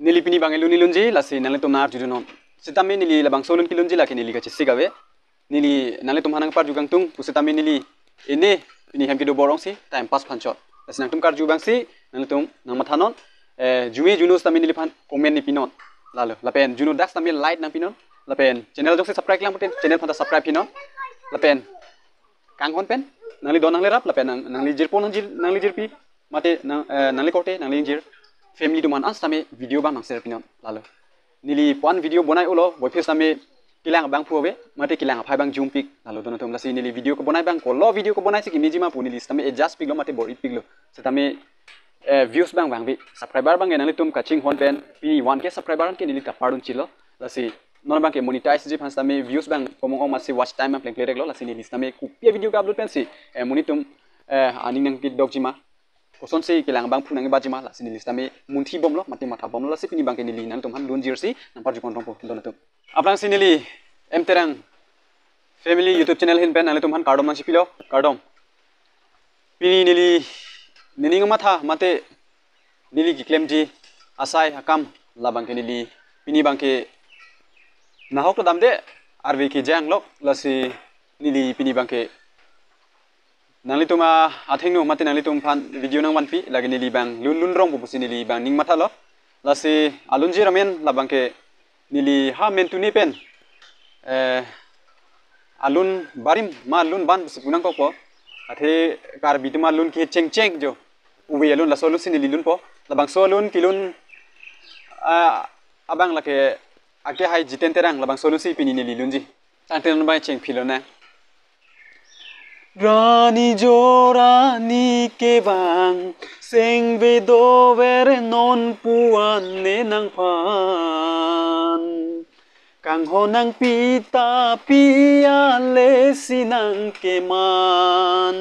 nili pini bang eluni lunji lasi nale tum nar judunon sitami nili labang solun kilunji laki nili kachi sigawe nili nale tum hanang par jugang tung pusitami nili ini pini hem kido borong si time pass panchot lasi nang tum kar jubang si nale tum nang mathanon jumi junus tami nili pan komen ni pinon lalu lapen junu dax tami light nang pinon lapen channel jong se subscribe lang putin channel phanta subscribe pinon lapen kang hon pen nangli don nangli rap lapen nangli jirpo nangli jirpi mate nangli kote nangli jir family duman ans tami video bang nangser pinon lalu nili puan video bonai ulo boy phes tami kilang bang puwe mate kilang phai bang zoom pic lalu don tom lasi nili video ko bonai bang ko lo video ko bonai si image ma puni list tami adjust pic lo mate bori pic lo se tami views bang bang bi subscriber bang nangli tum kaching hon pen pi 1k subscriber ke nili ka parun chilo lasi non bang ke monetize ji phans tami views bang komong ong masi watch time bang play lo lasi nili tami kupia video ka upload pen si monitum aning nang pit dog jima koson si kilang bang punang baji mala sini list tami munti bom lo mati mata bom lo si pini bang ke nili nan tum han lun jersey nang par jukon rompo don tum aplang sini li em terang family youtube channel hin pen nale tum han kardom man sipilo kardom pini nili nini ngamatha mate nili ki claim ji asai hakam la bang ke nili pini bang ke nahok to dam de arve ki jang lo lasi nili pini bang ke nangli tuma athing no mate nangli tum phan video nang wanpi lagi nili bang lun rong bu pusi nili bang ning matha lo lasi alunji ramen labang ke nili ha men tuni pen alun barim ma lun ban busi punang ko po athe kar bituma lun ke cheng jo uwe alun la solu sini lilun po labang solun kilun abang lake ake hai jiten terang labang solu si pini nili lunji santen bai cheng filona Rani jorani ke bang seng bedo ver non puan ne nang pan kang honang pita pia le sinang ke man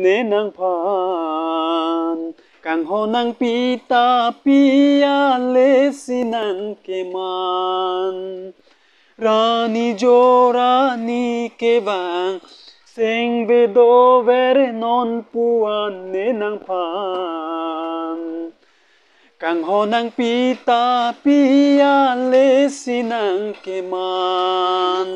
ne nang pan kang honang pita pia le sinang ke man Rani jorani ke bang Seng bedo ver non puan ne nang pan Kang honang pita pia le sinang keman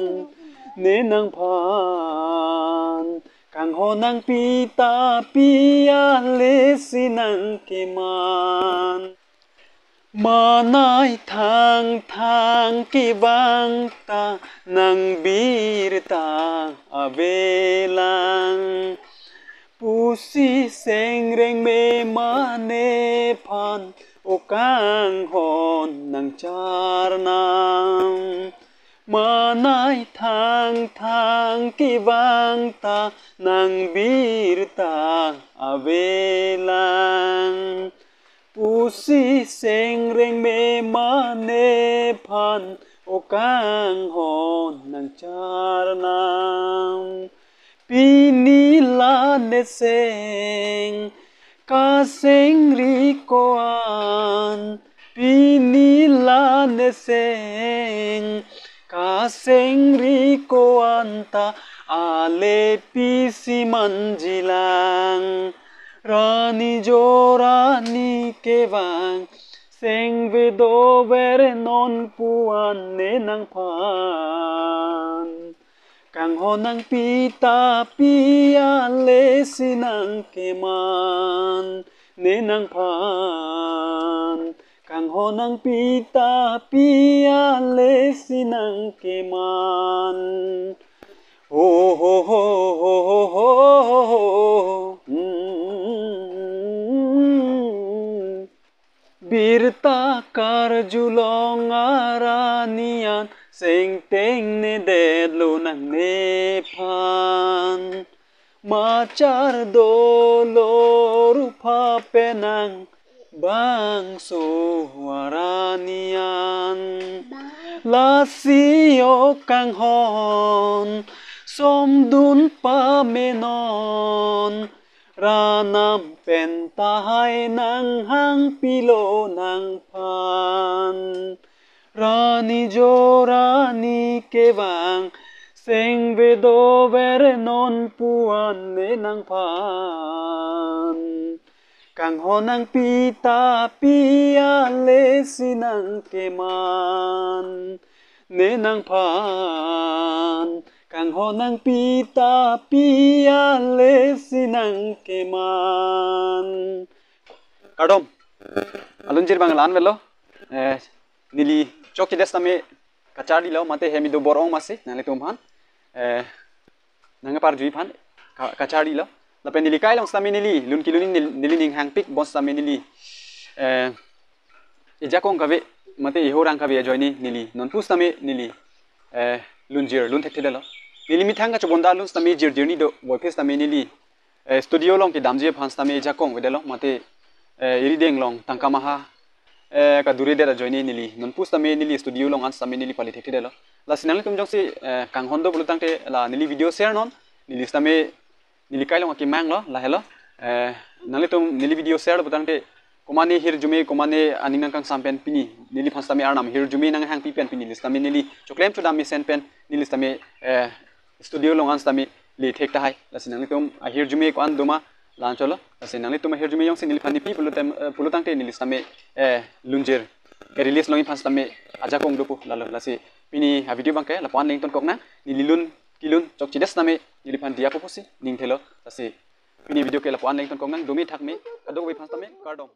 ne nang pan Kang honang pita pia le sinang keman Manay thang ki bang ta nang bir ta avelang pusi seng reng me mane phan o kang hon nang char nang manay thang ki bang ta nang bir ta avelang Pusi seng reng me mane phan o kang hon nang char nang pini la ne seng ka seng ri ko an pini la ne seng ka seng ri ko an ta ale pisi manjilang Rani jorani ke bang seng vedo ver non puan ne nang pan kang honang pita pia le sinang keman ne nang pan kang honang pita pia le sinang keman oh ho ho ho ho ho Birta kar julong aranian sing teng ne dedlo nang nepan Machar dolo rupa penang bang so aranian Lasio kang hon som dun pa menon Ranam pentahai nang hang pilo nang pan Rani jorani ke bang seng vedo ver non puan ne nang pan kang honang pita pia le sinang keman nenang pan kang honang pita pia le sinang keman kadom alunjir banglan velo nili chok des tame kachari lo mate hemi do borong masi nale tumhan nanga par jui phan kachari lo la pen nili kai long sami nili lun kilun nili ning hang pik bos sami nili ijakong kabe mate ihorang kabe joini nili non pus tame nili lunjir lun thek thedalo nili mi thanga chobonda lun sami jir jirni do boyfes tame nili studio long ki damje phans tame ijakong wedalo mate iri deng long tangkamaha ka dure dera joini nili non pus tame nili studio long ans tame nili pali thek thedalo la sinang kum jong si kang hondo bulutang te la nili video share non nili tame nili kai long ki mang lo la helo nali tum nili video share bulutang te komane hir jume komane aningang kang sampen pini nili phans tame arnam hir jume nang hang pi pen pini list tame nili choklem chudam mi sen pen nili tame studio long ans tame li thek ta hai la sinang tum hir jume ko an duma lan cholo la sinang tum hir jume yong sin nili phani pi bulutang te nili tame lunjer release long phans tame aja kong dopu la si pini video bangke la pan link ton kokna nililun kilun chok chides name niliphan dia poposi ning thelo la si pini video ke la pan link ton kokna domi thakme kadok wi phans tame kardom